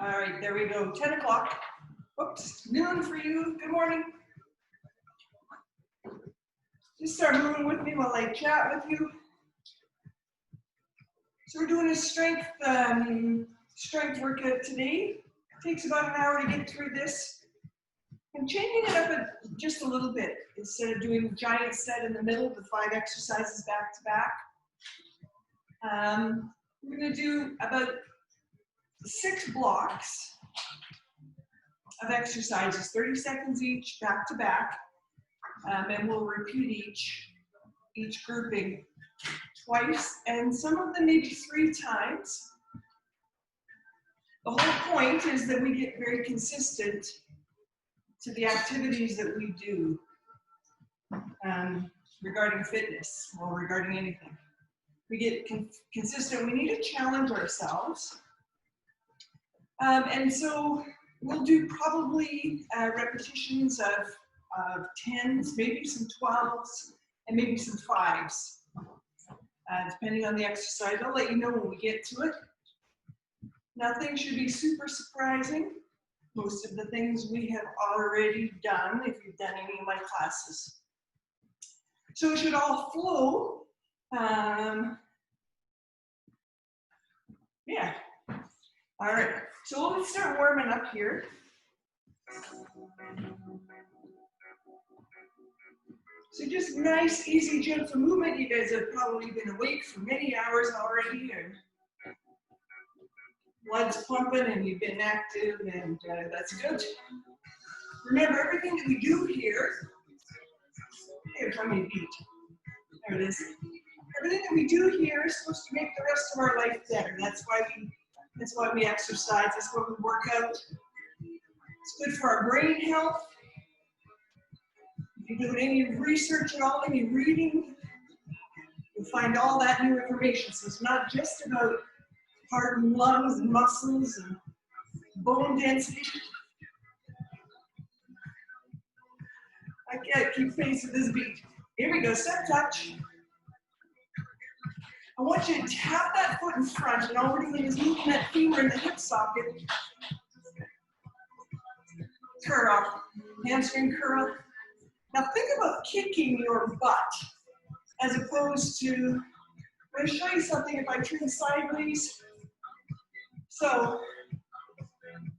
All right, there we go. 10 o'clock. Oops, noon for you. Good morning. Just start moving with me while I chat with you. So we're doing a strength workout today. It takes about an hour to get through this. I'm changing it up just a little bit. Instead of doing a giant set in the middle with 5 exercises back to back, we're going to do about 6 blocks of exercises, 30 seconds each, back to back, and we'll repeat each grouping twice, and some of them maybe 3 times. The whole point is that we get very consistent to the activities that we do regarding fitness or regarding anything. We get consistent. We need to challenge ourselves. And so we'll do probably repetitions of 10s, maybe some 12s, and maybe some 5s, depending on the exercise. I'll let you know when we get to it. Nothing should be super surprising. Most of the things we have already done if you've done any of my classes. So it should all flow. Yeah. All right. So let's start warming up here. So just nice, easy, gentle movement. You guys have probably been awake for many hours already, and blood's pumping, and you've been active, and that's good. Remember, everything that we do here, here's how many feet. There it is. Everything that we do here is supposed to make the rest of our life better. That's why we exercise. That's why we work out. It's good for our brain health. If you're doing any research at all, any reading, you'll find all that new information. So it's not just about heart and lungs and muscles and bone density. I can't keep pace with this beat. Here we go, step touch. I want you to tap that foot in front, and all we're doing is moving that femur in the hip socket. Curl, hamstring curl. Now think about kicking your butt as opposed to, I'm going to show you something if I turn sideways. So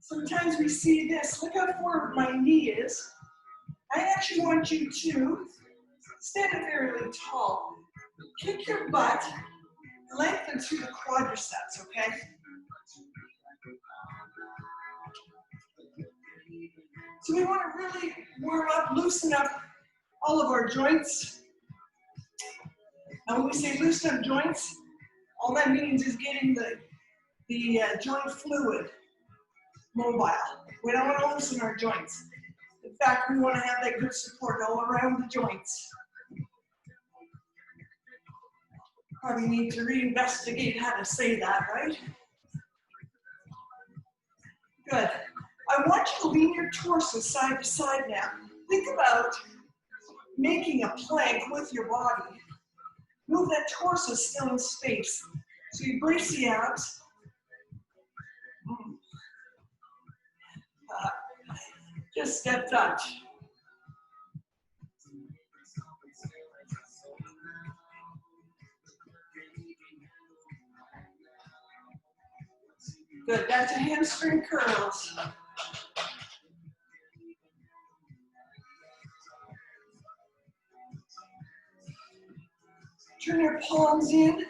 sometimes we see this. Look how forward my knee is. I actually want you to stand up fairly tall. Kick your butt, lengthen through the quadriceps, okay? So we want to really warm up, loosen up all of our joints. And when we say loosen up joints, all that means is getting the joint fluid mobile. We don't want to loosen our joints. In fact, we want to have that good support all around the joints. Probably need to reinvestigate how to say that, right? Good. I want you to lean your torso side to side now. Think about making a plank with your body. Move that torso still in space. So you brace the abs. Just step touch. Good, back to hamstring curls. Turn your palms in.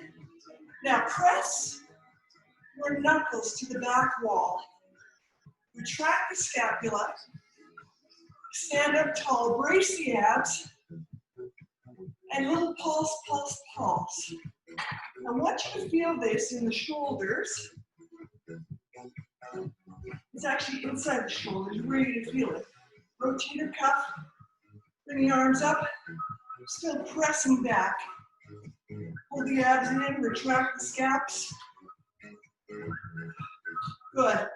Now press your knuckles to the back wall. Retract the scapula. Stand up tall, brace the abs, and little pulse, pulse, pulse. I want you to feel this in the shoulders. It's actually inside the shoulders, you're ready to feel it. Rotate your cuff, bring the arms up, still pressing back. Hold the abs in, retract the scaps. Good.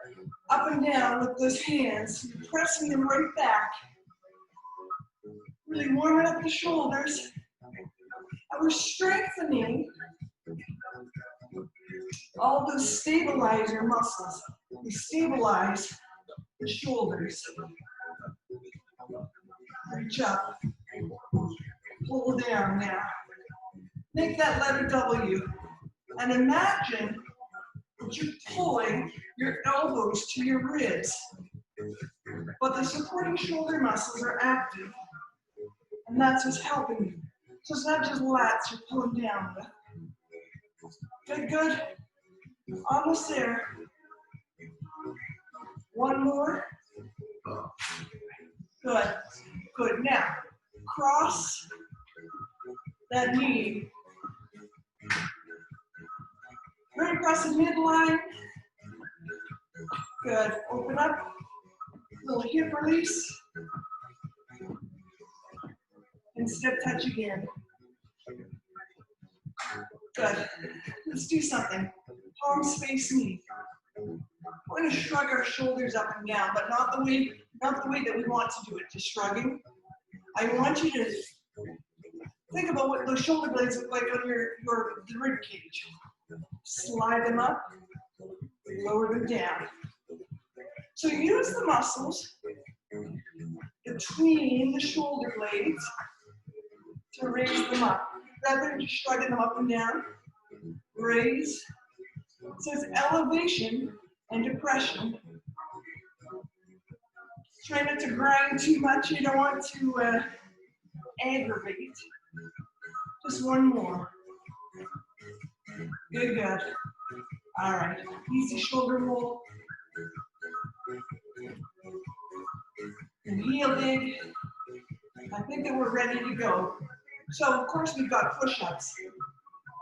Up and down with those hands, pressing them right back. Really warming up the shoulders. And we're strengthening all those stabilizer muscles. We stabilize the shoulders. Reach up. Pull down now. Make that letter W. And imagine that you're pulling your elbows to your ribs. But the supporting shoulder muscles are active. And that's what's helping you. So it's not just lats you're pulling down with. Good, good. Almost there. One more. Good, good. Now, cross that knee. Right across the midline. Good. Open up. Little hip release. And step touch again. Good. Let's do something. Palms face knee. We're going to shrug our shoulders up and down, but not the way that we want to do it, just shrugging. I want you to think about what those shoulder blades look like on your rib cage. Slide them up, lower them down. So use the muscles between the shoulder blades to raise them up. Rather than just shrugging them up and down, raise. So it's elevation and depression. Try not to grind too much. You don't want to aggravate. Just one more. Good, good. All right. Easy shoulder roll. And heel dig. I think that we're ready to go. So, of course, we've got push-ups.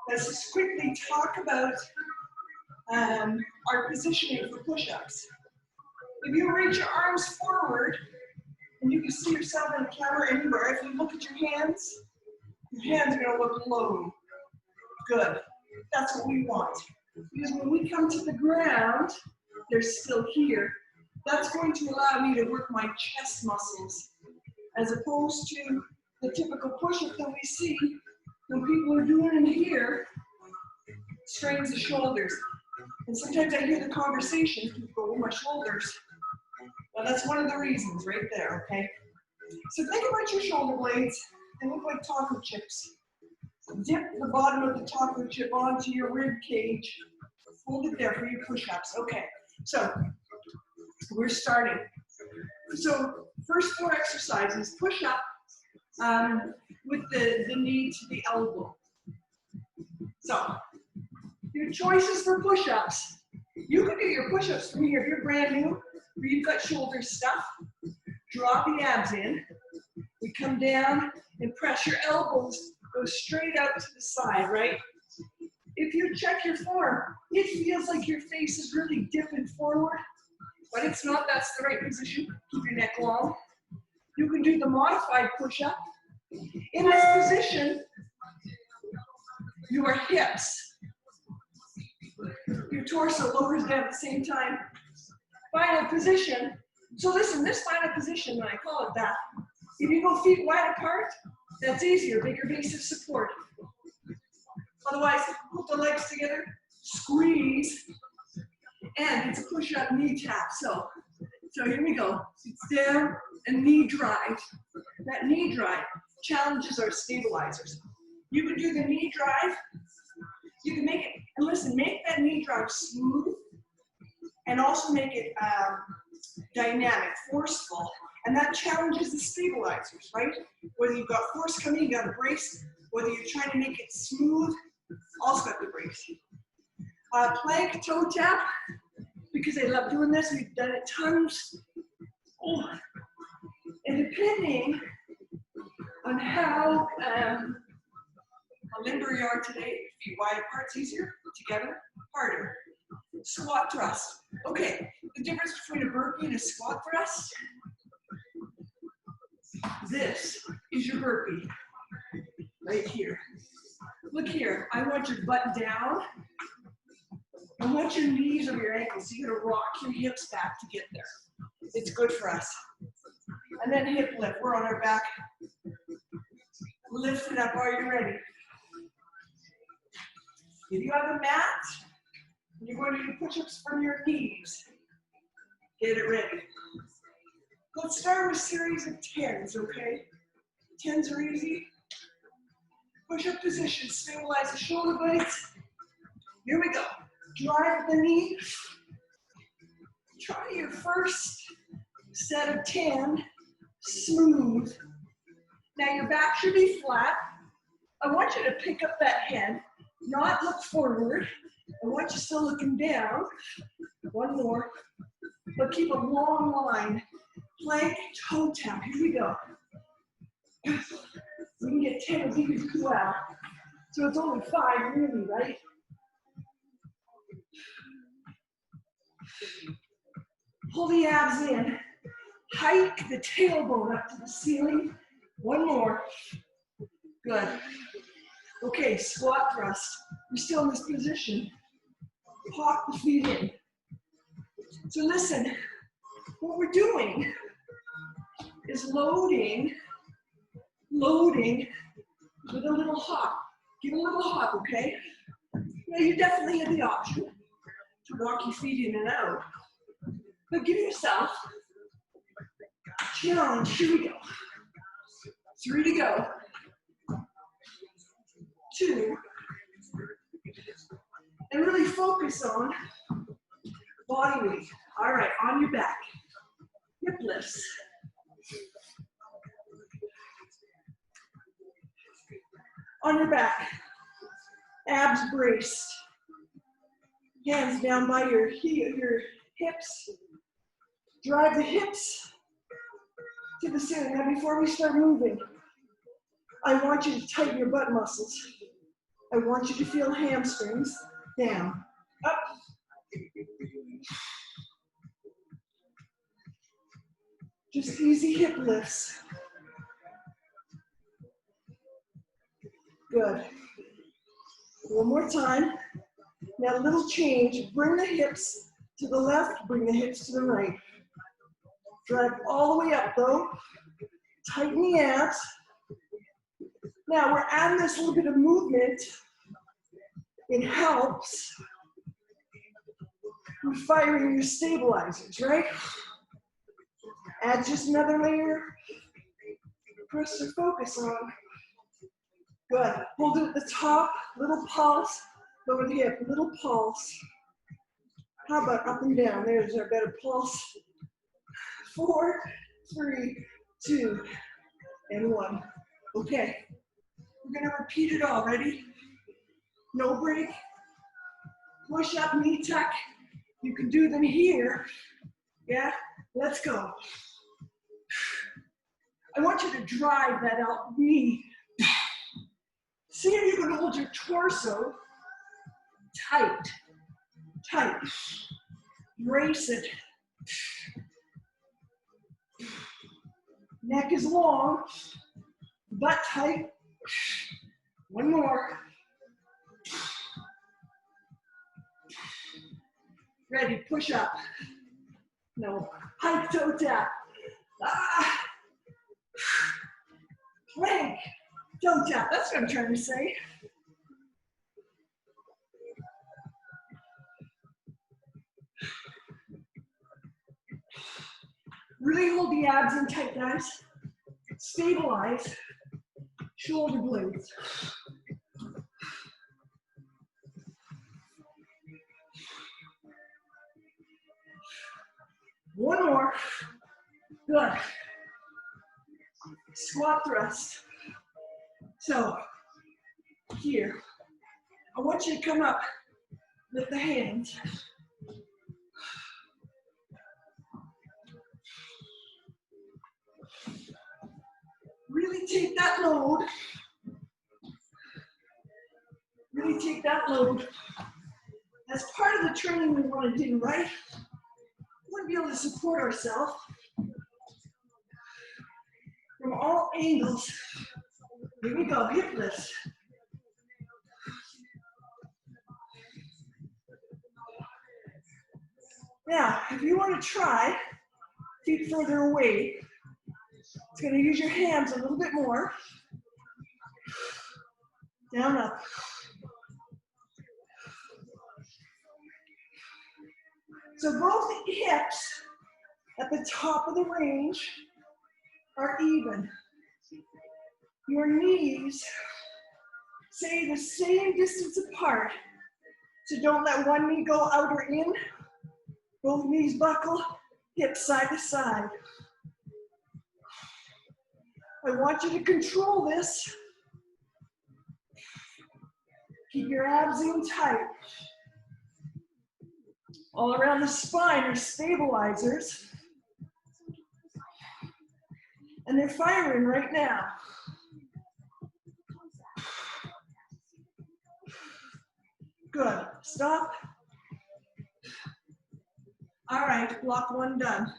Let's just quickly talk about our positioning for push-ups. If you reach your arms forward, and you can see yourself in the camera anywhere, if you look at your hands are going to look low. Good. That's what we want. Because when we come to the ground, they're still here. That's going to allow me to work my chest muscles, as opposed to the typical push-up that we see when people are doing in here, strains the shoulders. And sometimes I hear the conversation, people go, oh, my shoulders. Well, that's one of the reasons right there, okay? So think about your shoulder blades. They look like taco chips. Dip the bottom of the taco chip onto your rib cage. Hold it there for your push-ups. Okay, so we're starting. So first 4 exercises, push-up with the knee to the elbow. So your choices for push-ups. You can do your push-ups from here if you're brand new, where you've got shoulder stuff. Draw the abs in. We come down and press your elbows, go straight out to the side, right? If you check your form, it feels like your face is really dipping forward, but it's not. That's the right position. Keep your neck long. You can do the modified push-up. In this position, your hips, your torso lowers down at the same time. Final position. So listen, this final position, when I call it that, if you go feet wide apart, that's easier, bigger base of support. Otherwise, put the legs together, squeeze, and it's a push-up knee tap. So here we go. It's down and knee drive. That knee drive challenges our stabilizers. You can do the knee drive. You can make it, and listen, make that knee drive smooth, and also make it dynamic, forceful, and that challenges the stabilizers, right? Whether you've got force coming, you got to brace. Whether you're trying to make it smooth, also got to brace. Plank toe tap, because I love doing this. We've done it tons. Oh. And depending on how limber you are today, feet wide apart's easier, together, harder. Squat thrust. Okay, the difference between a burpee and a squat thrust. This is your burpee, right here. Look here, I want your butt down. I want your knees over your ankles. So you're gonna rock your hips back to get there. It's good for us. And then hip lift, we're on our back. Lift it up, are you ready? If you have a mat, you're going to do push-ups from your knees. Get it ready. Let's start with a series of 10s, okay? 10s are easy. Push-up position, stabilize the shoulder blades. Here we go. Drive the knee. Try your first set of 10, smooth. Now your back should be flat. I want you to pick up that head, not look forward. I want you still looking down. One more. But keep a long line. Plank, toe tap. Here we go. We can get 10 of these as well. So it's only 5 really, right? Pull the abs in. Hike the tailbone up to the ceiling. One more. Good. Okay, squat thrust. You're still in this position. Pop the feet in. So listen, what we're doing is loading with a little hop. Give a little hop, okay? Now you definitely have the option to walk your feet in and out. But give yourself a challenge. Here we go. 3 to go. 2. And really focus on body weight. All right, on your back. Hip lifts. On your back. Abs braced. Hands down by your hips. Drive the hips to the ceiling. Now before we start moving, I want you to tighten your butt muscles. I want you to feel hamstrings. Down, up. Just easy hip lifts. Good. One more time. Now a little change. Bring the hips to the left, bring the hips to the right. Drive all the way up though. Tighten the abs. Now we're adding this little bit of movement. It helps with firing your stabilizers, right? Add just another layer. Press to focus on. Good. Hold it at the top. Little pulse. Lower the hip. Little pulse. How about up and down? There's our better pulse. 4, 3, 2, and 1. Okay. We're going to repeat it all. Ready? No break. Push up, knee tuck. You can do them here. Yeah? Let's go. I want you to drive that out knee. See if you can hold your torso tight. Tight. Brace it. Neck is long. Butt tight. One more. Ready, push up. No, hike toe tap. Ah. Plank, toe tap, that's what I'm trying to say. Really hold the abs in tight, guys. Stabilize shoulder blades. One more. Good. Squat thrust. So, here. I want you to come up with the hands. Really take that load. Really take that load. That's part of the training we want to do, right? We want to be able to support ourselves from all angles. Here we go, hip lifts. Now, if you want to try, feet further away, it's going to use your hands a little bit more. Down, up. So both hips at the top of the range are even. Your knees stay the same distance apart. So don't let one knee go out or in. Both knees buckle, hips side to side. I want you to control this. Keep your abs in tight. All around the spine are stabilizers. And they're firing right now. Good. Stop. All right, block one done.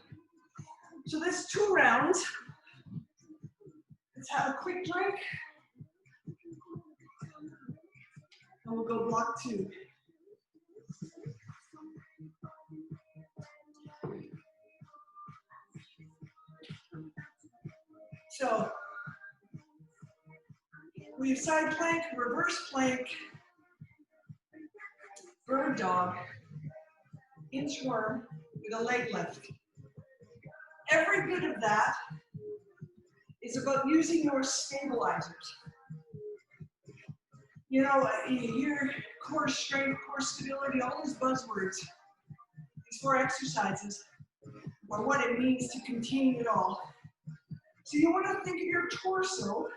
So that's 2 rounds. Let's have a quick drink. And we'll go block 2. So we have side plank, reverse plank, bird dog, inchworm with a leg lift. Every bit of that is about using your stabilizers. You know, you hear core strength, core stability, all these buzzwords. These 4 exercises are what it means to contain it all. So you want to think of your torso,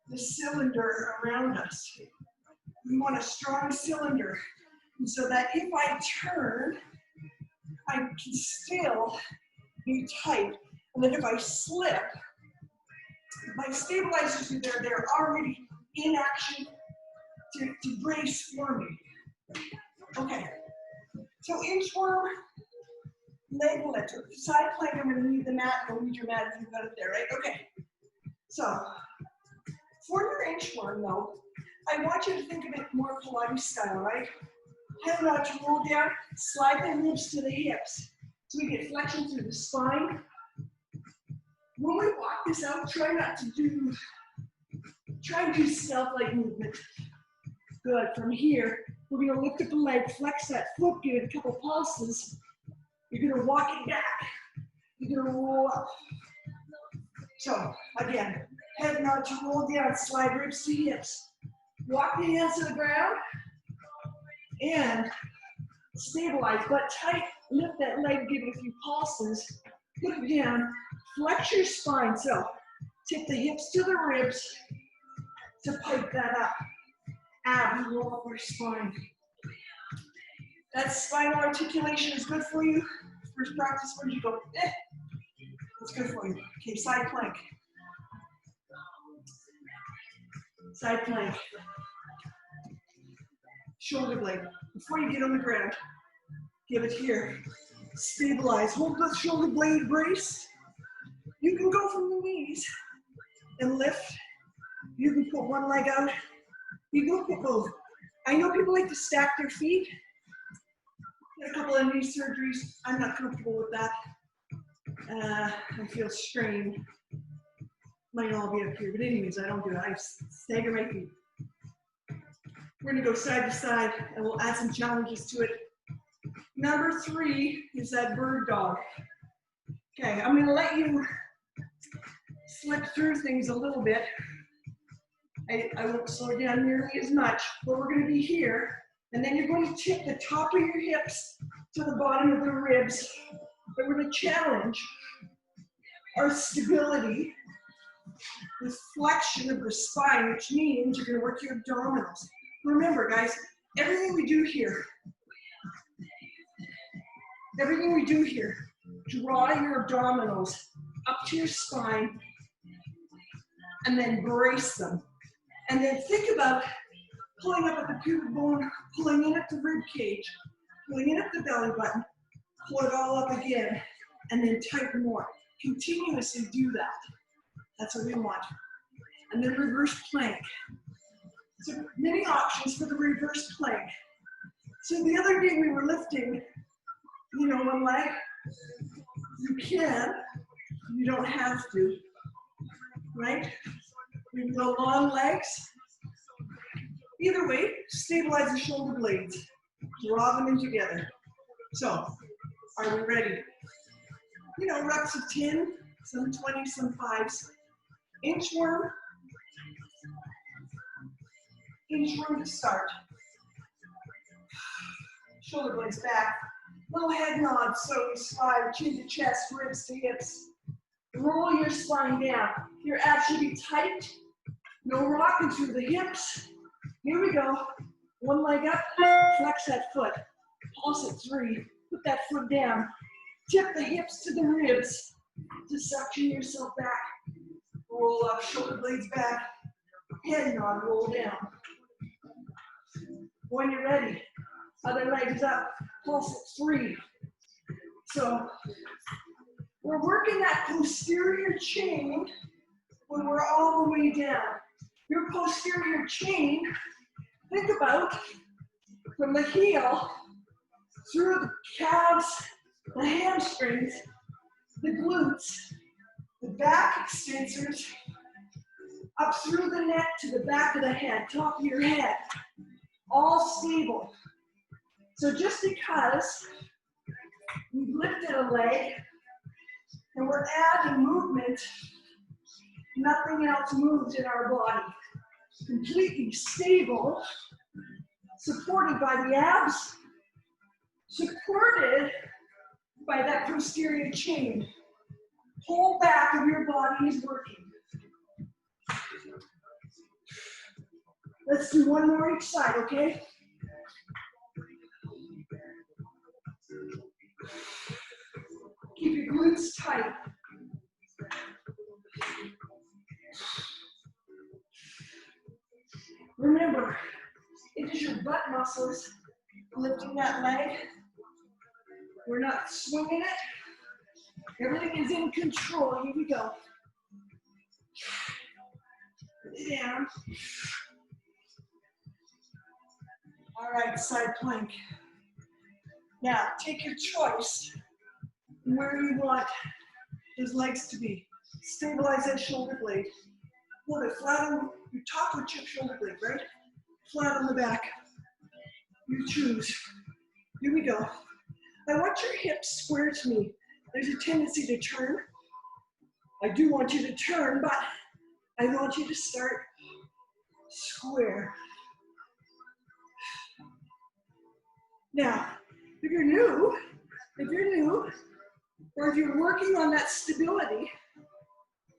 the cylinder around us. We want a strong cylinder, and so that if I turn, I can still be tight. And then if I slip, my stabilizers are there, they're already in action to brace for me. Okay, so inchworm, leg lift, side plank, I'm gonna need the mat, go need your mat if you've got it there, right? Okay, so for your inchworm though, I want you to think of it more Pilates style, right? Head out to roll down, slide the ribs to the hips. So we get flexion through the spine. When we walk this out, try and do stealth-like movement. Good, from here, we're gonna lift up the leg, flex that foot, give it a couple pulses. You're gonna walk it back. You're gonna roll up. So, again, head nod to roll down, slide ribs to hips. Walk the hands to the ground, and stabilize, butt tight, lift that leg, give it a few pulses, put it down, flex your spine, so tip the hips to the ribs to pipe that up. Abs roll up our spine. That spinal articulation is good for you. First practice, when you go, it's good for you. Okay, side plank. Side plank. Shoulder blade. Before you get on the ground, give it here. Stabilize. Hold the shoulder blade brace. You can go from the knees and lift. You can put one leg out. You can put both. I know people like to stack their feet. Had a couple of knee surgeries. I'm not comfortable with that. I feel strained. Might all be up here, but anyways, I don't do it. I stagger my feet. We're gonna go side to side, and we'll add some challenges to it. Number 3 is that bird dog. Okay, I'm gonna let you slip through things a little bit. I won't slow down nearly as much, but we're gonna be here, and then you're going to tip the top of your hips to the bottom of the ribs, but we're gonna challenge our stability with flexion of the spine, which means you're gonna work your abdominals. Remember, guys, everything we do here, draw your abdominals up to your spine and then brace them. And then think about pulling up at the pubic bone, pulling in at the rib cage, pulling in at the belly button, pull it all up again, and then tighten more. Continuously do that. That's what we want. And then reverse plank. So many options for the reverse plank. So the other day we were lifting, one leg. You can, you don't have to, right? We can go long legs. Either way, stabilize the shoulder blades. Draw them in together. So, are we ready? you know, reps of 10, some 20, some 5s. Inchworm to start. Shoulder blades back. Little head nod, so you slide chin to chest, ribs to hips. Roll your spine down. Your abs should be tight. No rocking through the hips. Here we go. One leg up, flex that foot. Pulse at 3. Put that foot down. Tip the hips to the ribs. To suction yourself back. Roll up, shoulder blades back. Head nod, roll down. When you're ready, other legs up, pulse at 3. So we're working that posterior chain when we're all the way down. Your posterior chain, think about from the heel through the calves, the hamstrings, the glutes, the back extensors, up through the neck to the back of the head, top of your head, all stable. So just because we've lifted a leg and we're adding movement, nothing else moves in our body. Completely stable, supported by the abs, supported by that posterior chain. Whole back of your body is working. Let's do one more each side, okay? Keep your glutes tight. Remember, it is your butt muscles lifting that leg. We're not swinging it. Everything is in control. Here we go. Down. All right, side plank. Now, take your choice where you want those legs to be. Stabilize that shoulder blade. Hold it flat on your top with your shoulder blade, right? Flat on the back. You choose. Here we go. I want your hips square to me. There's a tendency to turn. I do want you to turn, but I want you to start square. Now, if you're new, or if you're working on that stability,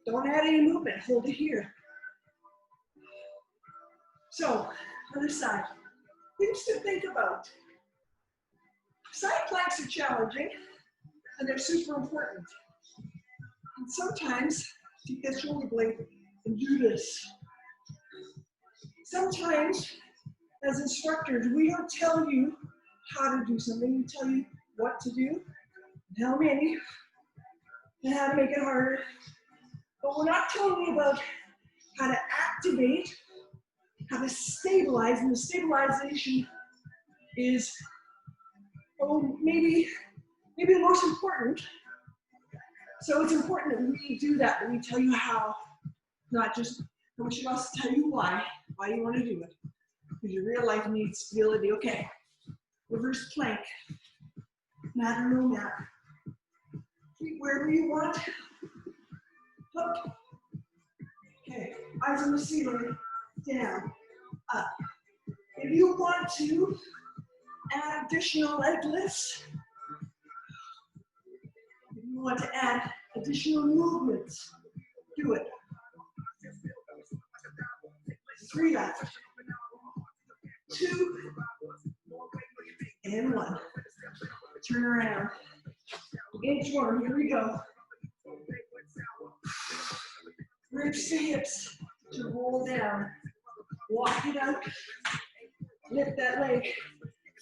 don't add any movement, hold it here. So, other side. Things to think about. Side planks are challenging, and they're super important. And sometimes, take that shoulder blade and do this. Sometimes, as instructors, we don't tell you how to do something, we tell you what to do, and how many, and how to make it harder. But we're not telling you about how to activate, how to stabilize, and the stabilization is maybe the most important. So it's important that we do that, that we tell you how, not just how much else tell you why you want to do it. Because your real life needs stability. Okay, reverse plank, mat or no mat. Feet wherever you want. Up. Okay, eyes on the ceiling, down, up. If you want to add additional leg lifts, if you want to add additional movements, do it. 3 left. 2 and 1. Turn around. Inchworm, here we go. Ribs to hips to roll down. Walk it out. Lift that leg.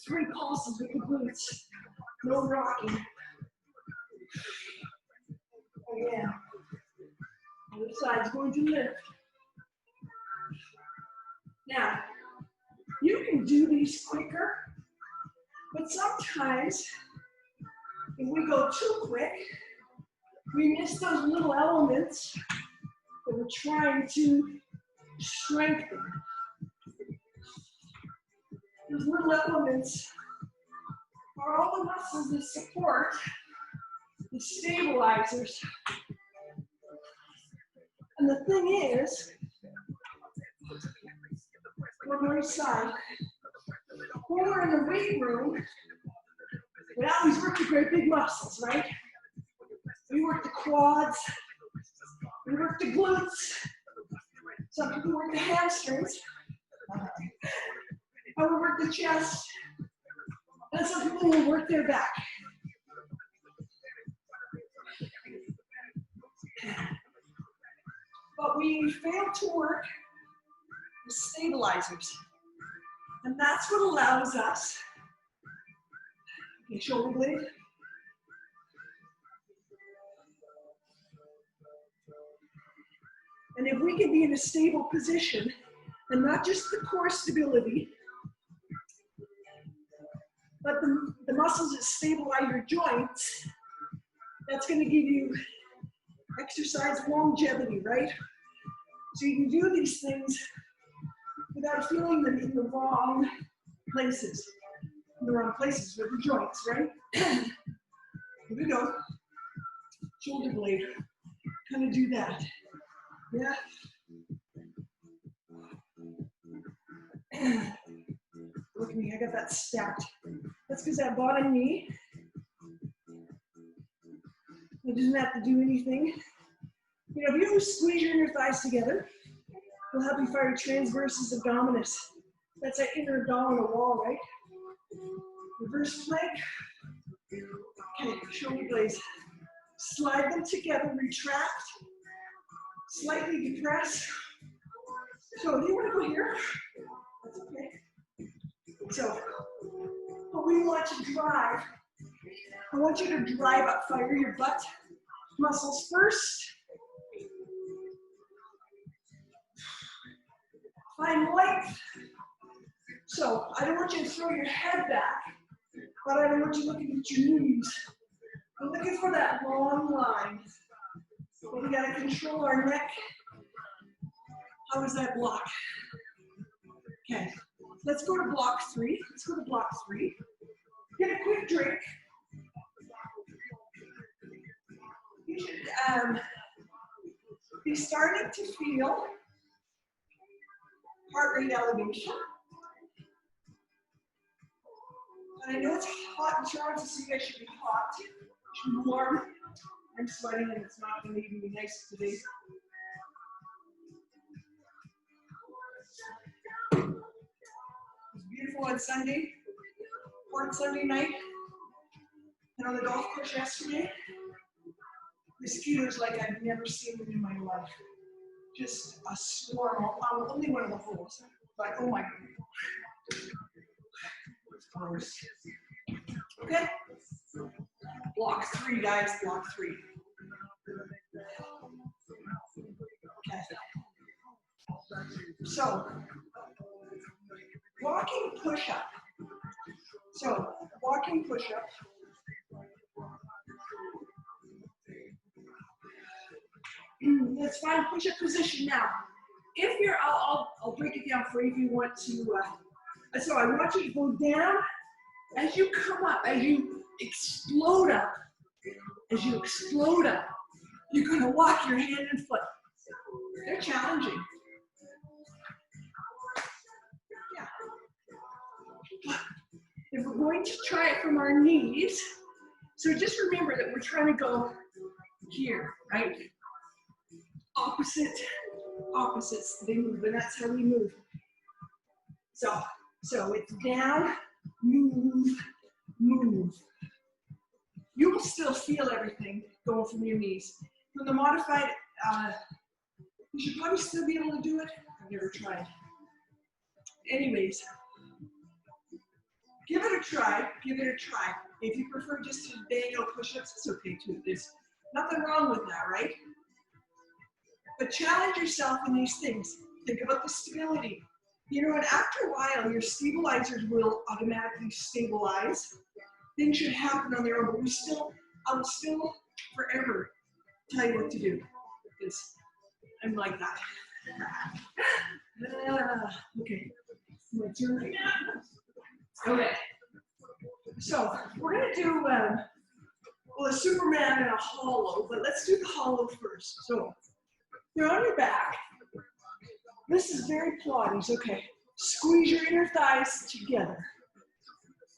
3 pulses with the glutes. No rocking. Again. Other side's going to lift. Now, you can do these quicker, but sometimes if we go too quick, we miss those little elements that we're trying to strengthen. Those little elements are all the muscles that support the stabilizers. And the thing is, on my side, when we're in the weight room, we always work the great big muscles, right? We work the quads, we work the glutes, some people work the hamstrings, and we work the chest, and some people will work their back. But we fail to work the stabilizers. And that's what allows us, okay, shoulder blade. And if we can be in a stable position, and not just the core stability, but the muscles that stabilize your joints, that's going to give you exercise longevity, right? So you can do these things without feeling them in the wrong places. In the wrong places with the joints, right? Here we go. Shoulder blade. Kind of do that. Yeah. Look at me, I got that stacked. That's because that bottom knee, it doesn't have to do anything. You know, if you squeeze your inner thighs together, it'll help you fire transversus abdominis. That's that inner abdominal wall, right? Reverse plank. Okay, shoulder blades. Slide them together, retract, slightly depress. So if you want to go here, that's okay. So, but we want to drive. I want you to drive up, fire your butt muscles first. Find length. So I don't want you to throw your head back, but I don't want you looking at your knees. We're looking for that long line. But we gotta control our neck. How is that block? Okay, let's go to block 3. Let's go to block 3. Get a quick drink. You should be starting to feel heart rate elevation. And I know it's hot in Toronto, so you guys should be hot. You should be warm. I'm sweating and it's not going to even be nice today. It was beautiful on Sunday, on Sunday night, and on the golf course yesterday. Mosquitoes like I've never seen them in my life. Just a swarm on only one of the holes. Like, oh my God. It's gross. Okay? Block 3, guys, block 3. Okay. So, walking push-up. So, walking push-up. Let's find push-up position now. If you're, I'll break it down for you if you want to. So I want you to go down as you come up, as you explode up. As you explode up, you're going to walk your hand and foot. They're challenging. Yeah. If we're going to try it from our knees, so just remember that we're trying to go here, right? Opposites, they move, and that's how we move. So it's down, move, move. You will still feel everything going from your knees. From the modified, you should probably still be able to do it. I've never tried. Anyways, give it a try, give it a try. If you prefer just to manual push-ups, it's okay too. There's nothing wrong with that, right? But challenge yourself in these things. Think about the stability. You know, and after a while, your stabilizers will automatically stabilize. Things should happen on their own, but I will still forever tell you what to do. Because I'm like that. Okay. My turn. Okay. So we're gonna do Well, a Superman and a hollow, but let's do the hollow first. So you're on your back. This is very Pilates, okay. Squeeze your inner thighs together.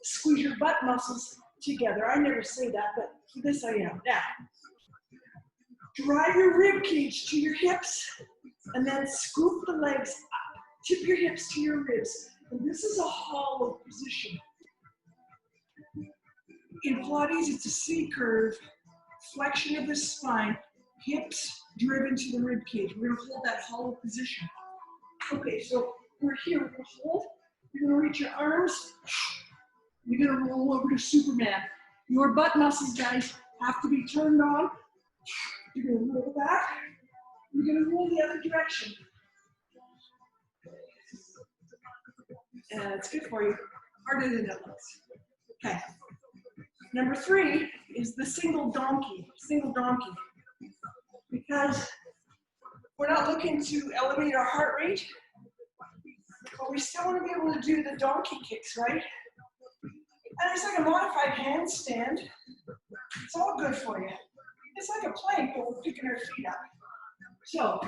Squeeze your butt muscles together. I never say that, but for this I am. Now, drive your rib cage to your hips, and then scoop the legs up. Tip your hips to your ribs. And this is a hollow position. In Pilates, it's a C curve, flexion of the spine, hips driven to the rib cage. We're gonna hold that hollow position. Okay, so we're here, we're gonna hold. You're gonna reach your arms. You're gonna roll over to Superman. Your butt muscles, guys, have to be turned on. You're gonna roll back. You're gonna roll the other direction. And it's good for you, harder than it looks. Okay. Number 3 is the single donkey, because we're not looking to elevate our heart rate, but we still want to be able to do the donkey kicks, right? And it's like a modified handstand. It's all good for you. It's like a plank, but we're picking our feet up. So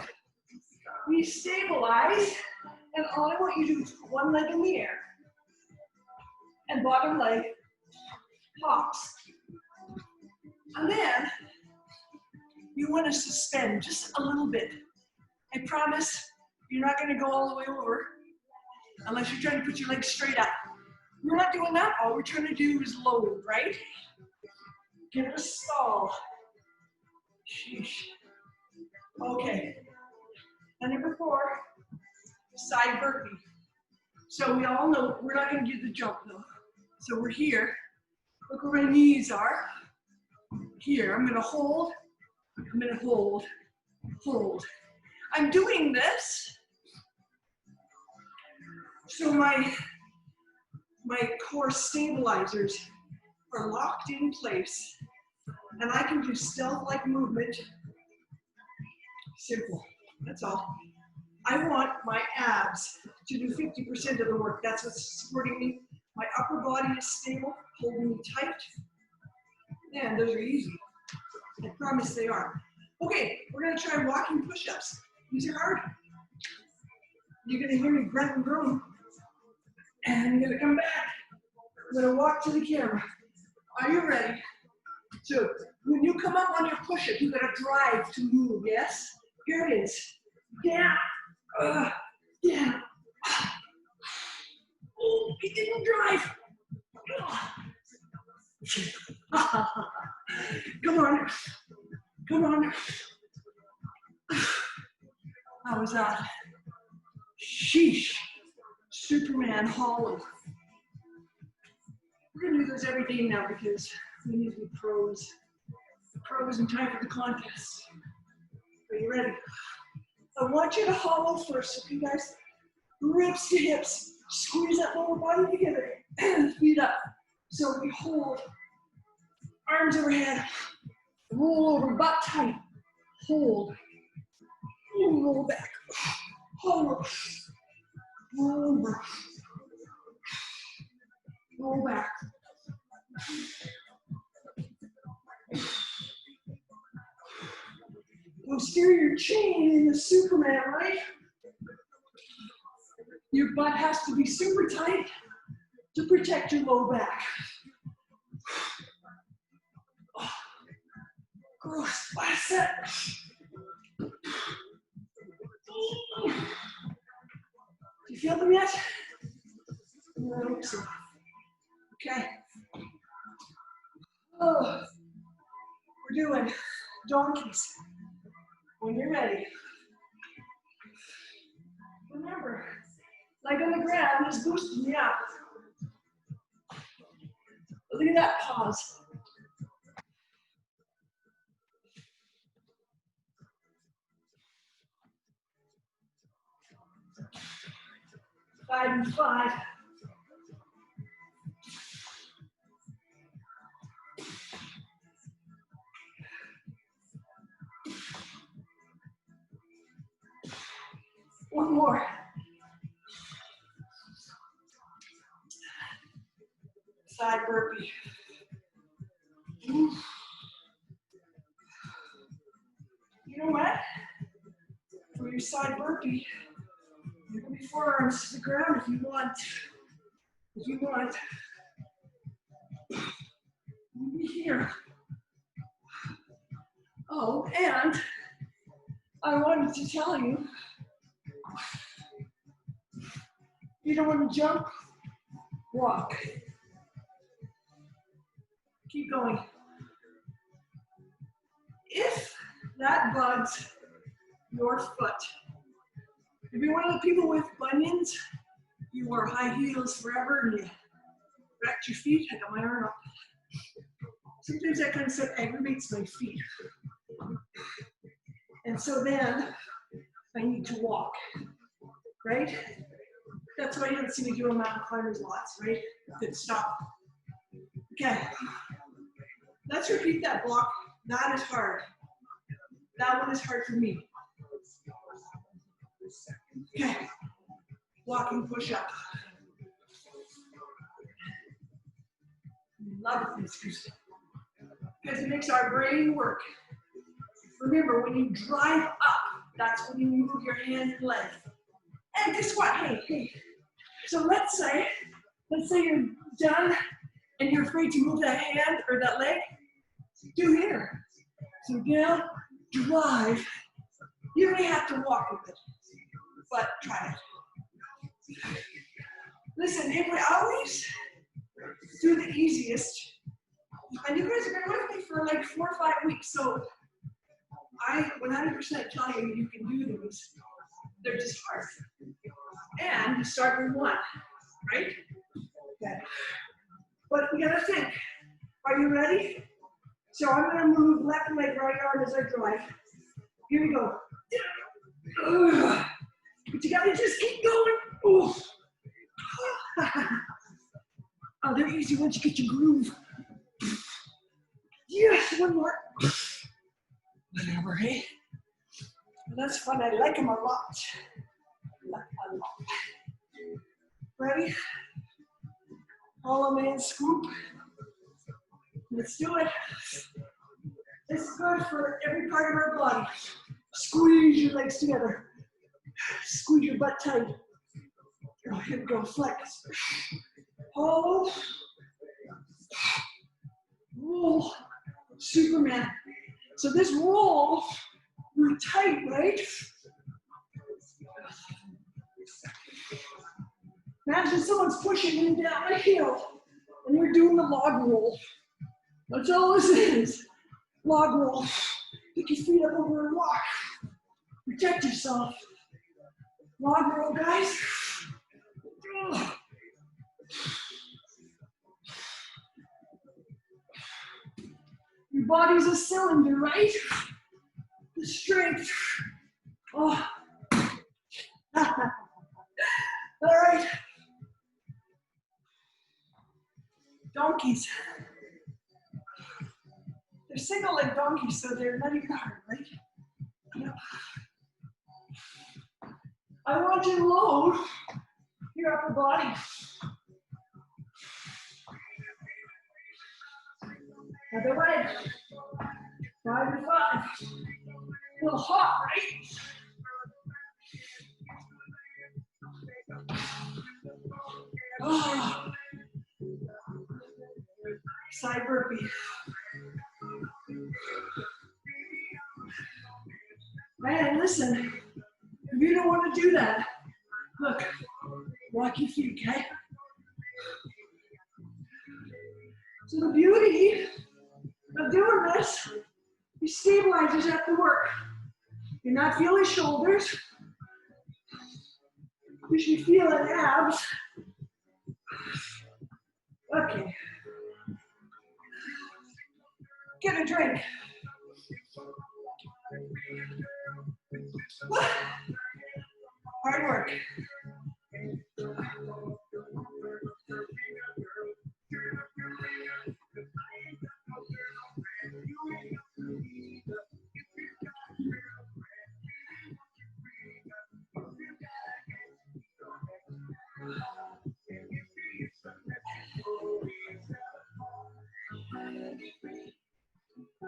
we stabilize, and all I want you to do is put one leg in the air, and bottom leg hops. And then you want to suspend just a little bit. I promise you're not going to go all the way over unless you're trying to put your legs straight up. We're not doing that. All we're trying to do is load, right? Give it a stall. Sheesh. Okay. And number 4, side burpee. So we all know we're not going to do the jump though. So we're here. Look where my knees are. Here, I'm gonna hold, I'm gonna hold, hold. I'm doing this so my core stabilizers are locked in place, and I can do stealth-like movement. Simple, that's all. I want my abs to do 50% of the work. That's what's supporting me. My upper body is stable, holding me tight. Man, those are easy. I promise they are. Okay, we're gonna try walking push-ups. These are hard. You're gonna hear me grunt and groan. And I'm gonna come back. I'm gonna walk to the camera. Are you ready? So when you come up on your push-up, you gotta drive to move, yes? Here it is. Down, down. Oh, it didn't drive. Come on, come on. How was that? Sheesh, Superman hollow. We're gonna do those every day now because we need to be pros. Pros in time for the contest. Are you ready? I want you to hollow first, okay guys? Ribs to hips. Squeeze that lower body together. Feet up. So we hold. Arms overhead. Roll over, butt tight. Hold. Roll back. Hold. Roll over. Roll back. Posterior chain in the Superman, right? Your butt has to be super tight to protect your low back. Gross. Last set. You feel them yet? I hope so. Okay. Oh, we're doing donkeys. When you're ready. Remember, leg on the ground is boosting me up. Look at that pause. Five and 5. One more. Side burpee. your side burpee. Move your forearms to the ground if you want. If you want. Be here. Oh, and I wanted to tell you, you don't want to jump, walk. Keep going. If that bugs your foot, if you're one of the people with bunions, you wear high heels forever and you wrecked your feet, I got my arm up. Sometimes that kind of stuff aggravates my feet. And so then I need to walk, right? That's why you don't see me doing mountain climbers lots, right? Good, stop. Okay, let's repeat that block. That is hard. That one is hard for me. Okay, walking push-up. Love this because it makes our brain work. Remember, when you drive up, that's when you move your hand and leg. And guess what? Hey. So let's say you're done and you're afraid to move that hand or that leg. Do here. So down, drive. You may have to walk with it, but try it. Listen, if we always do the easiest, and you guys have been with me for like 4 or 5 weeks, so I 100% tell you you can do these. They're just hard. And you start with one, right? Okay. But we gotta think. Are you ready? So I'm gonna move left leg, right arm as I drive. Here we go. But you gotta just keep going. Oh, oh, they're easy once you get your groove. Yes, one more. Whatever, hey? That's fun. I like them a lot. A lot. Ready? Hollow man scoop. Let's do it. It's good for every part of our body. Squeeze your legs together. Squeeze your butt tight. Oh, here we go. Flex. Hold. Roll. Superman. So this roll, we're tight, right? Imagine someone's pushing you down a hill and you're doing the log roll. That's all this is. Log roll. Pick your feet up over and walk. Protect yourself. Log roll, guys. Your body's a cylinder, right? The strength. Oh. All right. Donkeys. They're single leg donkeys, so they're not even hard, right? Yep. I want you to load your upper body. Other way. 5 to 5. A little hot, right? Oh. Side burpee. Man, listen, if you don't want to do that, look, walk your feet, okay? So the beauty of doing this, these stabilizers have to work. You're not feeling shoulders. You should feel it abs. Okay. Get a drink. Hard work.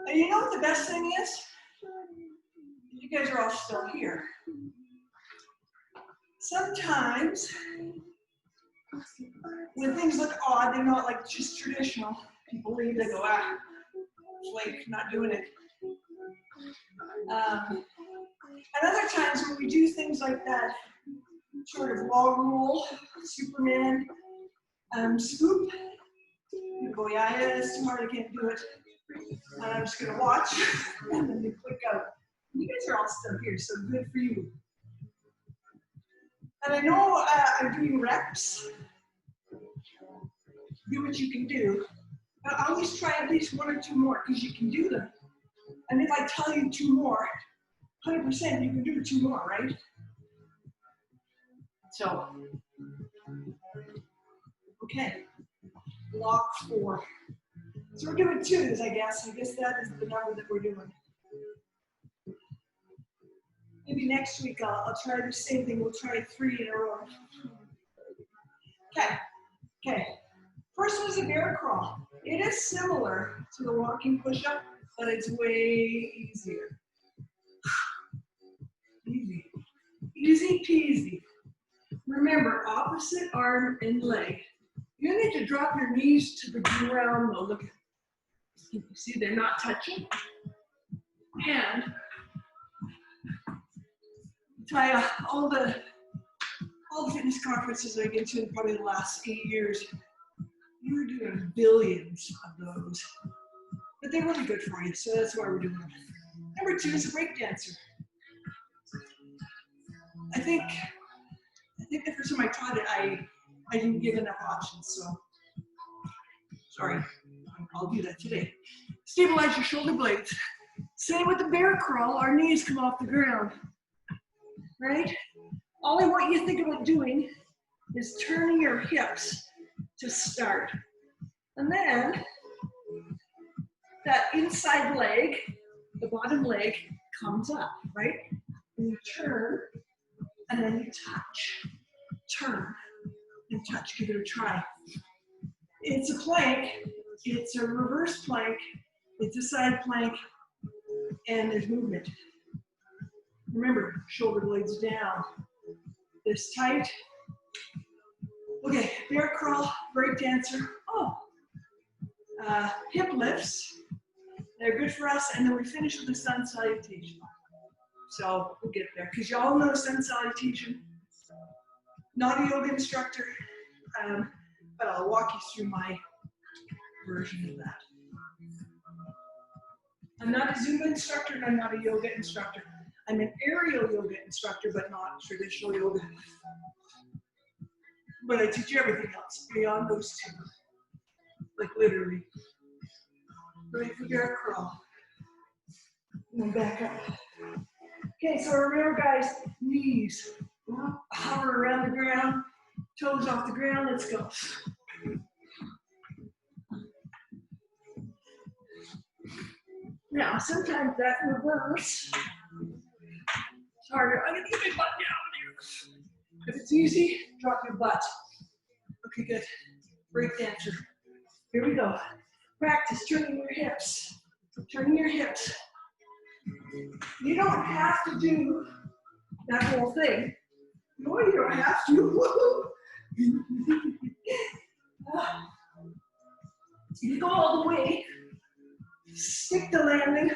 And you know what the best thing is? You guys are all still here. Sometimes, when things look odd, they're not like just traditional. People leave, they go, ah, flake, not doing it. And other times when we do things like that, sort of wall roll, Superman, scoop, you go, yeah, it's too hard, I can't do it. And I'm just gonna watch, and then they click out. You guys are all still here, so good for you. And I know I'm doing reps. Do what you can do. But always try at least 1 or 2 more, because you can do them. And if I tell you 2 more, 100% you can do 2 more, right? So, okay, block 4. So we're doing 2s, I guess. I guess that is the number that we're doing. Maybe next week I'll try the same thing. We'll try 3 in a row. Okay, okay. First one's a bear crawl. It is similar to the walking push-up, but it's way easier. Easy. Easy peasy. Remember, opposite arm and leg. You need to drop your knees to the ground though. Look, you see they're not touching. And try all the fitness conferences I've been to in probably the last 8 years. You're doing billions of those. But they're really good for you, so that's why we're doing them. Number 2 is a break dancer. I think the first time I taught it, I didn't give enough options, so sorry, I'll do that today. Stabilize your shoulder blades. Same with the bear crawl, our knees come off the ground, right? All I want you to think about doing is turning your hips to start. And then that inside leg, the bottom leg, comes up, right? And you turn, and then you touch. Turn and touch, give it a try. It's a plank, it's a reverse plank, it's a side plank, and there's movement. Remember, shoulder blades down. This tight. Okay, bear crawl, break dancer. Oh, hip lifts. They're good for us, and then we finish with the sun salutation. So we'll get there, because y'all know sun salutation. Not a yoga instructor, but I'll walk you through my version of that. I'm not a Zumba instructor, and I'm not a yoga instructor. I'm an aerial yoga instructor, but not traditional yoga. But I teach everything else beyond those 2. Like literally. Ready for bear crawl. And then back up. Okay, so remember guys, knees. Hover around the ground, toes off the ground, let's go. Now, sometimes that reverse, it's harder. I'm gonna get my butt down here. If it's easy, drop your butt. Okay, good. Break dancer. Here we go. Practice turning your hips. Turning your hips. You don't have to do that whole thing. No, you don't have to. You go all the way. Stick the landing.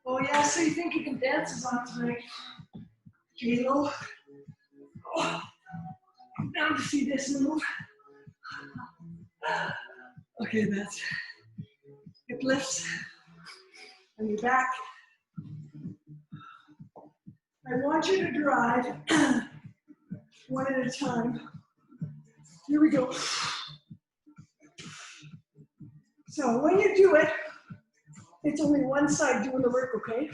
Oh yeah, so you think you can dance us on tonight? J-Lo. Oh, down to see this move. Okay, that's hip lifts. And your back. I want you to drive one at a time. Here we go. So when you do it, it's only one side doing the work, okay?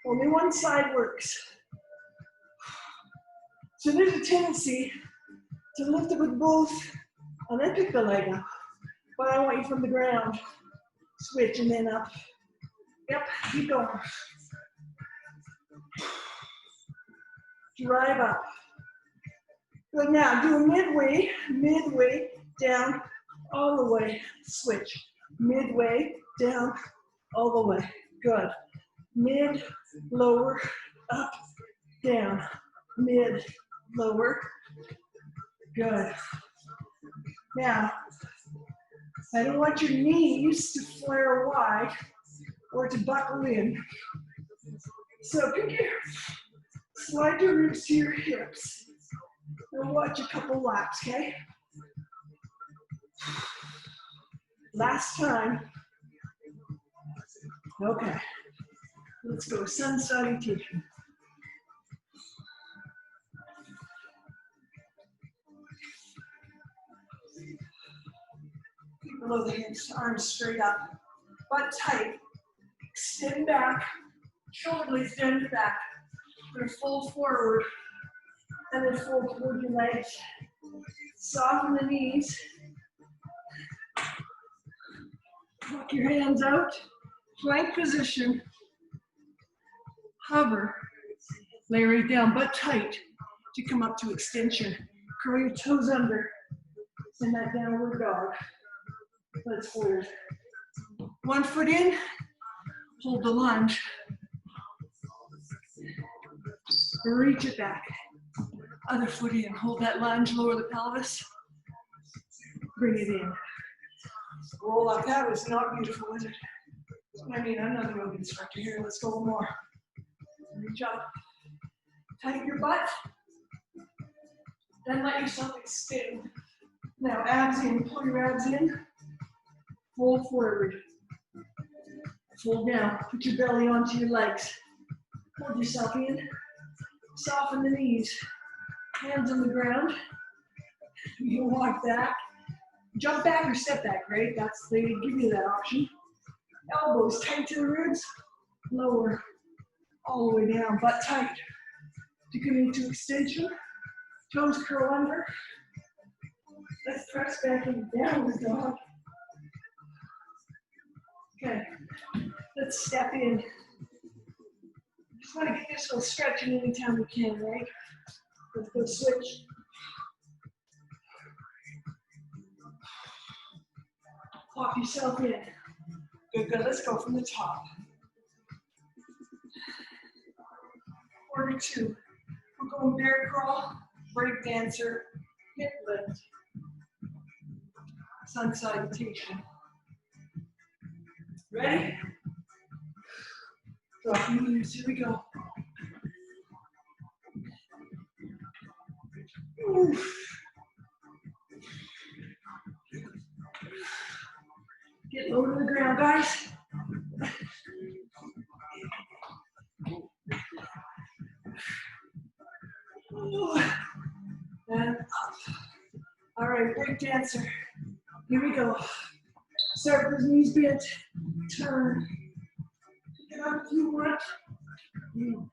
Only one side works. So there's a tendency to lift it with both and then pick the leg up. But I want you from the ground. Switch and then up. Yep, keep going. Drive up. Good, now do a midway, down, all the way. Switch. Midway, down, all the way. Good. Mid, lower, up, down. mid, lower. Good. Now, I don't want your knees to flare wide or to buckle in. So slide your ribs to your hips. We'll watch a couple laps, okay? Last time. Okay. Let's go, sun salutation. Feet below the hips, arms straight up, butt tight. Extend back, shoulder blades down to back. We're gonna fold forward and then fold toward your legs. Soften the knees. Walk your hands out. Plank position. Hover. Lay right down, butt tight to come up to extension. Curl your toes under in that downward dog. Let's hold. One foot in, hold the lunge. Reach it back. Other foot in, hold that lunge, lower the pelvis. Bring it in. Roll up. That was not beautiful, was it? I mean, I'm not a yoga instructor here. Let's go more. Reach up. Tighten your butt. Then let yourself extend. Now abs in. Pull your abs in. Fold forward. Fold down. Put your belly onto your legs. Hold yourself in. Soften the knees. Hands on the ground. You walk back. Jump back or step back, right? They give you that option. Elbows tight to the ribs. Lower. All the way down. Butt tight. To come into extension. Toes curl under. Let's press back into downward dog. Okay. Let's step in. Just want to get this little stretching anytime we can, right? Let's go switch. Pop yourself in. Good, good. Let's go from the top. Order 2. We're going bear crawl, break dancer, hip lift, sun salutation. Ready? Drop your knees. Here we go. Oof. Get low to the ground, guys. And up. All right, break dancer. Here we go. Start with knees bent. Turn. Get up if you want. You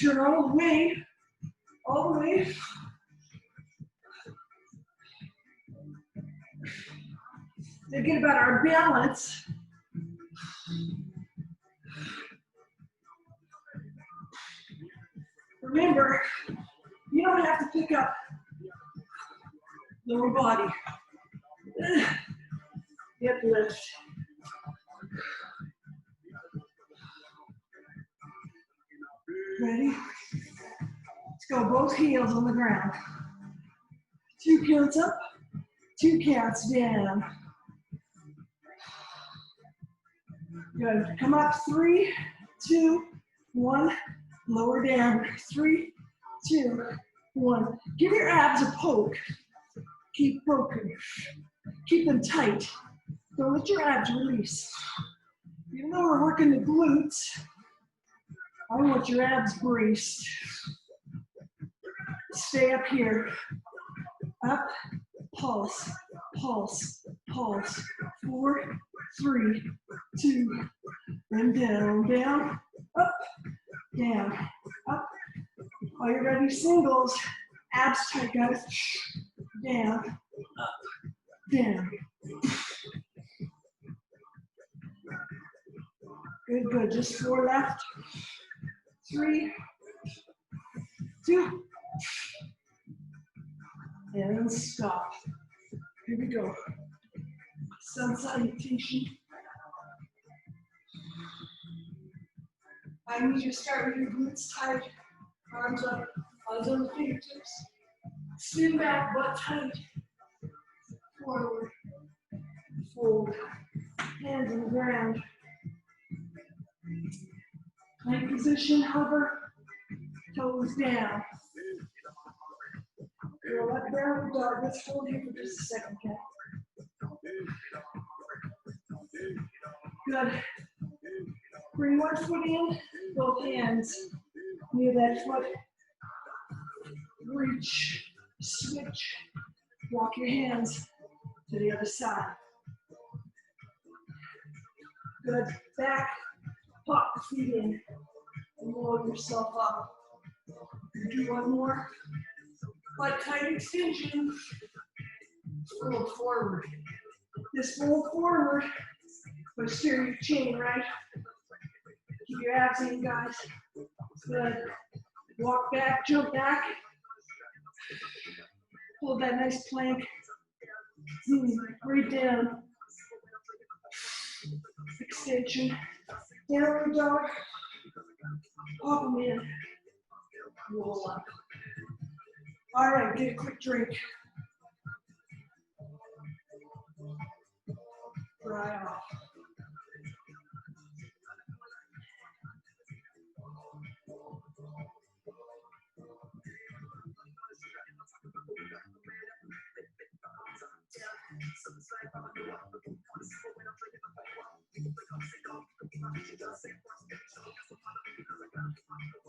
turn all the way. All the way. Thinking about our balance. Remember, you don't have to pick up lower body. Hip lift. Ready? Let's go, both heels on the ground. 2 counts up, 2 counts down. Good. Come up, 3, 2, 1. Lower down. 3, 2, 1. Give your abs a poke. Keep poking. Keep them tight. Don't let your abs release. Even though we're working the glutes, I want your abs braced. Stay up here. Up, pulse, pulse, pulse. 4, 3, 2, and down, down, up, down, up. While you're ready, singles, abs tight, guys. Down, up, down. Good, good. Just 4 left. 3, 2, and stop. Here we go. Sun salutation. I need you to start with your glutes tight, arms up, Eyes on the fingertips. Spin back, butt tight. Forward. Fold. Hands on the ground. Plank position, hover. Toes down. Roll up down dog. Let's hold here for just a second, okay? Good. Bring one foot in, both hands near that foot. Reach, switch, walk your hands to the other side. Good. Back, pop the feet in, and load yourself up. Do one more. Butt tight extension. Fold forward. This fold forward, but steer your chin, right? Keep your abs in, guys. Good. Walk back, jump back. Hold that nice plank. Right down. Extension. Downward dog. Pop them in. Roll up. All right, get a quick drink. Dry off.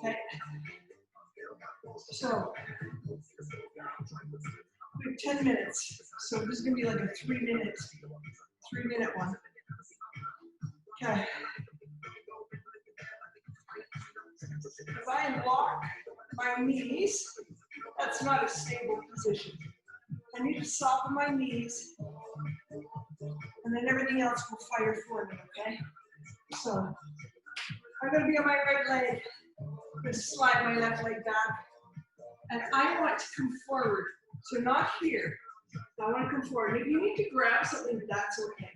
Okay. So, we have 10 minutes. So this is going to be like a 3-minute one. Okay. If I lock my knees, that's not a stable position. I need to soften my knees, and then everything else will fire for me, okay? So, I'm going to be on my right leg. I'm going to slide my left leg back. And I want to come forward. So not here. I want to come forward. If you need to grab something, that's okay.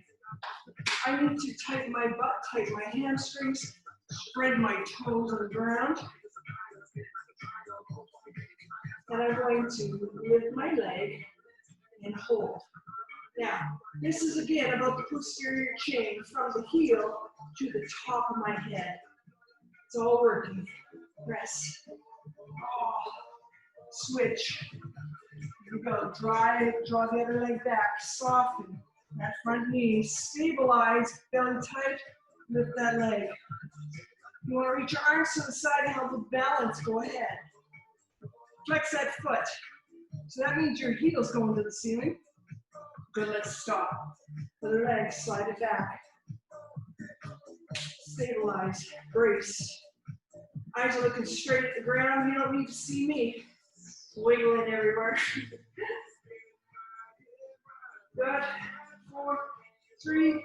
I need to tighten my butt, tighten my hamstrings, spread my toes on the ground. And I'm going to lift my leg and hold. Now, this is again about the posterior chain from the heel to the top of my head. It's all working. Press. Oh. Switch. Here we go. Draw the other leg back. Soften that front knee. Stabilize. Belly tight. Lift that leg. You want to reach your arms to the side to help with balance. Go ahead. Flex that foot. So that means your heel's going to the ceiling. Good. Let's stop. Other leg. Slide it back. Stabilize. Brace. Eyes are looking straight at the ground. You don't need to see me. Wiggling everywhere. Good. 4, 3,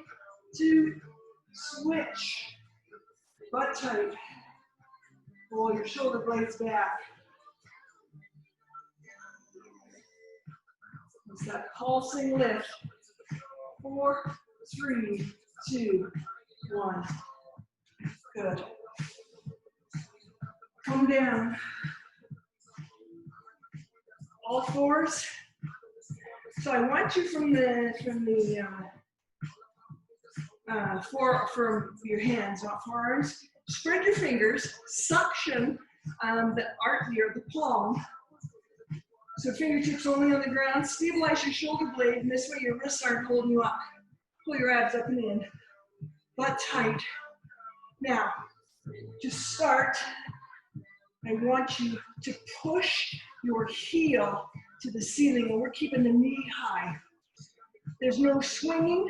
2, switch. Butt tight. Roll your shoulder blades back. It's that pulsing lift. 4, 3, 2, 1. Good. Come down. All fours. So I want you from your hands, not forearms. Spread your fingers. Suction the artery or the palm. So fingertips only on the ground. Stabilize your shoulder blade, and this way your wrists aren't holding you up. Pull your abs up and in. Butt tight. Now, to start, I want you to push your heel to the ceiling, and we're keeping the knee high. There's no swinging,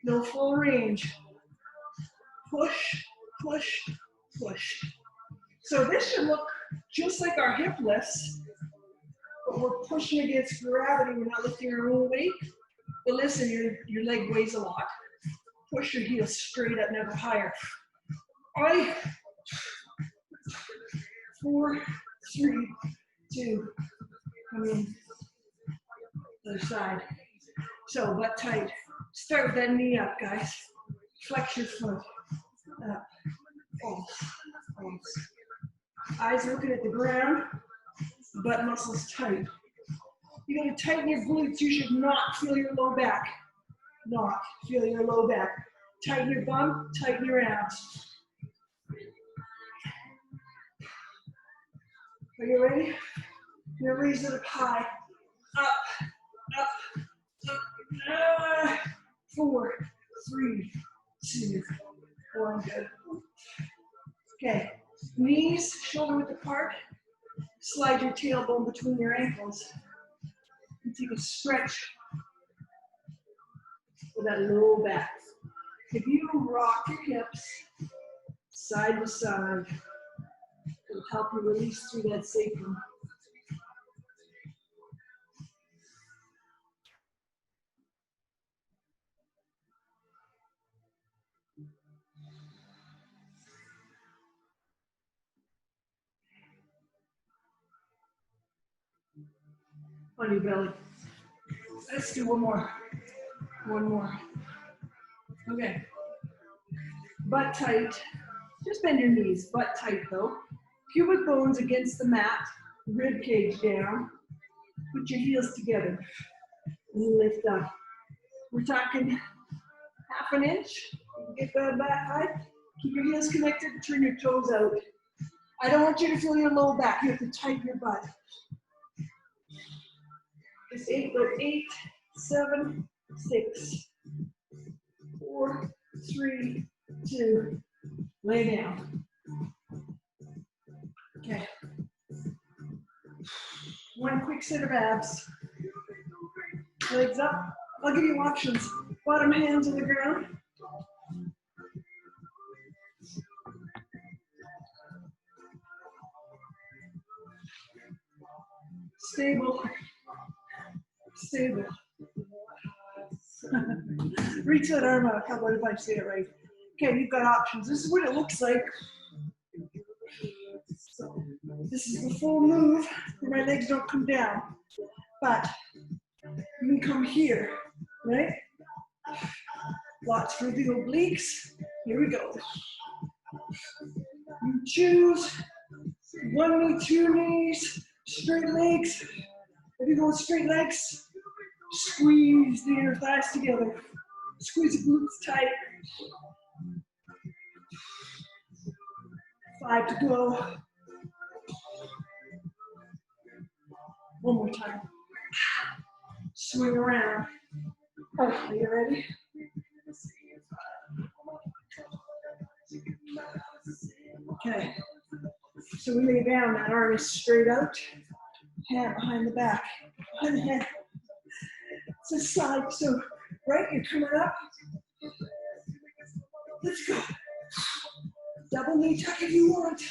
no full range. Push, push, push. So this should look just like our hip lifts, but we're pushing against gravity. We're not lifting our own weight. But listen, your leg weighs a lot. Push your heel straight up, never higher. All right. 4, 3, 2, come in. Other side. So butt tight. Start with that knee up, guys. Flex your foot. Up. Pulse. Pulse. Eyes looking at the ground, butt muscles tight. You gotta tighten your glutes. You should not feel your low back. Not feel your low back. Tighten your bum, tighten your abs. Are you ready? You're gonna raise it up high. Up, up, up. 4, 3, 2, 1. Good. Okay. Knees, shoulder width apart. Slide your tailbone between your ankles. And take a stretch for that low back. If you rock your hips side to side, it'll help you release through that sacrum. On your belly. Let's do one more. One more. Okay. Butt tight. Just bend your knees. Butt tight though. Pubic bones against the mat. Rib cage down. Put your heels together. And lift up. We're talking half an inch. Get that back high. Keep your heels connected. Turn your toes out. I don't want you to feel your low back. You have to tighten your butt. It's 8, 7, 6, 4, 3, 2. Lay down. Okay. One quick set of abs. Legs up. I'll give you options. Bottom hands on the ground. Stable. Stable. Reach that arm out. How about if I say it right? Okay, you've got options. This is what it looks like. So, this is the full move where my legs don't come down. But you can come here, right? Lots for the obliques. Here we go. You choose 1 knee, 2 knees, straight legs. If you go with straight legs, squeeze the inner thighs together. Squeeze the glutes tight. 5 to go. One more time. Swing around. Are you ready? Okay. So we lay down, that arm is straight out. Hand behind the back. Behind the head. It's a side. So, right, you're coming up. Let's go. Double knee tuck if you want.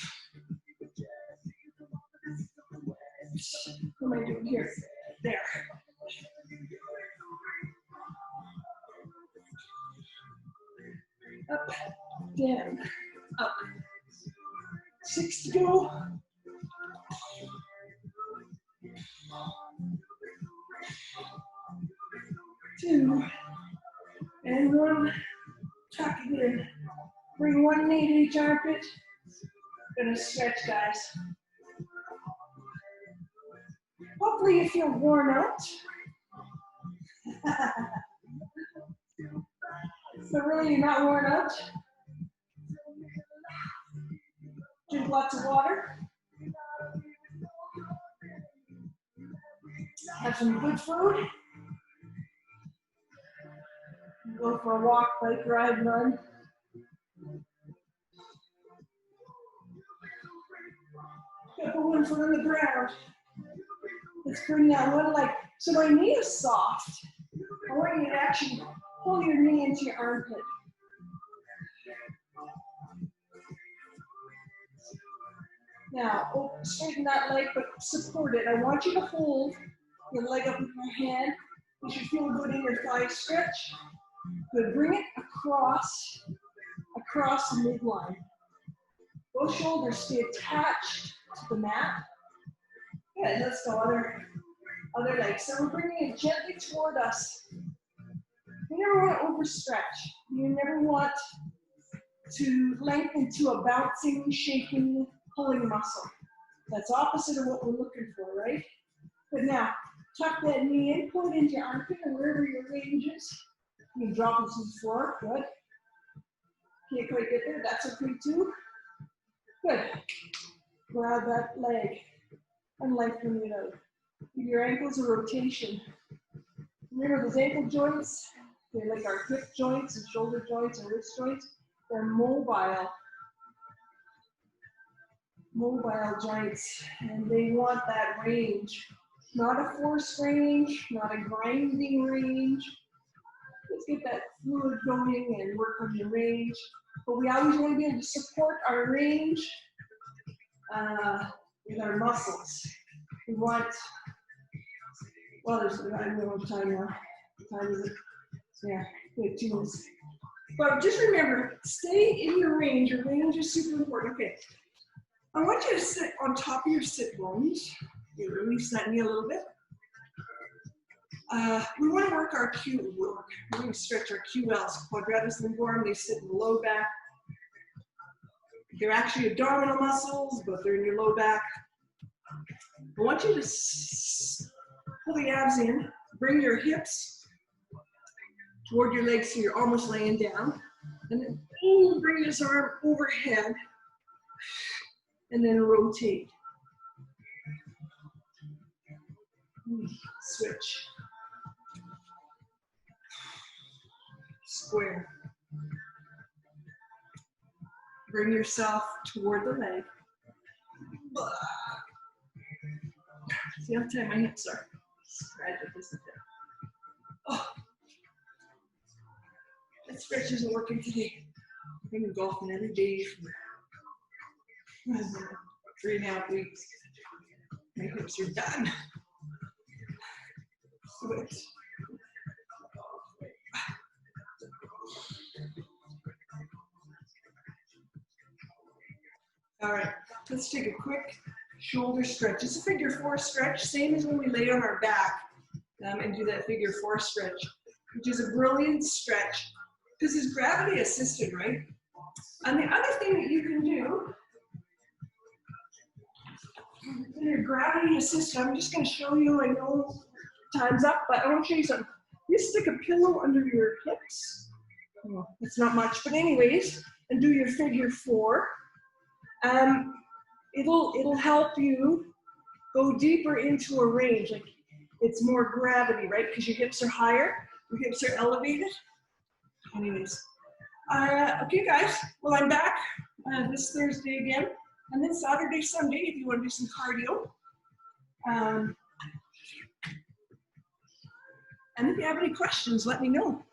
What am I doing here? There. Up, down, up. 6 to go. 2 and 1. Tuck it in. Bring 1 knee to each armpit. Gonna stretch, guys. Hopefully you feel worn out. But really you're not worn out. Drink lots of water. Have some good food. Go for a walk, bike, ride, run. Put one foot on the ground. Let's bring that one leg. So my knee is soft. I want you to actually pull your knee into your armpit. Now, straighten that leg, but support it. I want you to hold your leg up with your hand. You should feel good in your thigh stretch. Good. Bring it across the midline. Both shoulders stay attached to the mat. Good. Let's go. Other leg. So we're bringing it gently toward us. You never want to overstretch. You never want to lengthen to a bouncing, shaking pulling muscle. That's opposite of what we're looking for, right? But now, tuck that knee in, pull it into your armpit or wherever your range is. You can drop it to the floor, good. Can't quite get there, that's okay too. Good. Grab that leg and lengthen it out. Give your ankles a rotation. Remember those ankle joints, they're like our hip joints and shoulder joints and wrist joints. They're mobile joints, and they want that range. Not a force range, not a grinding range. Let's get that fluid going and work on your range. But we always want to be able to support our range with our muscles. We want, well, I don't know what time now. What time is it? Yeah, we have 2 minutes. But just remember, stay in your range. Your range is super important. Okay. I want you to sit on top of your sit bones. You release that knee a little bit. We want to work our Q work. We're going to stretch our QLs, quadratus lumborum. They sit in the low back. They're actually abdominal muscles, but they're in your low back. I want you to pull the abs in. Bring your hips toward your legs so you're almost laying down. And then bring this arm overhead. And then rotate. Switch. Square. Bring yourself toward the leg. See how tight my hips are. Stretch it, isn't it? Oh, that stretch isn't working today. I've been golfing every day for 3.5 weeks. My hips are done. Switch. All right, let's take a quick shoulder stretch. It's a figure 4 stretch, same as when we lay on our back and do that figure 4 stretch, which is a brilliant stretch because it's gravity assisted, right? And the other thing that you can do, when you're gravity assisted, I'm just going to show you, I know time's up, but I want to show you something. You stick a pillow under your hips. Well, it's not much, but anyways, and do your figure 4. It'll help you go deeper into a range. Like it's more gravity, right? Because your hips are higher, your hips are elevated. Anyways, okay, guys. Well, I'm back this Thursday again, and then Saturday, Sunday, if you want to do some cardio. And if you have any questions, let me know.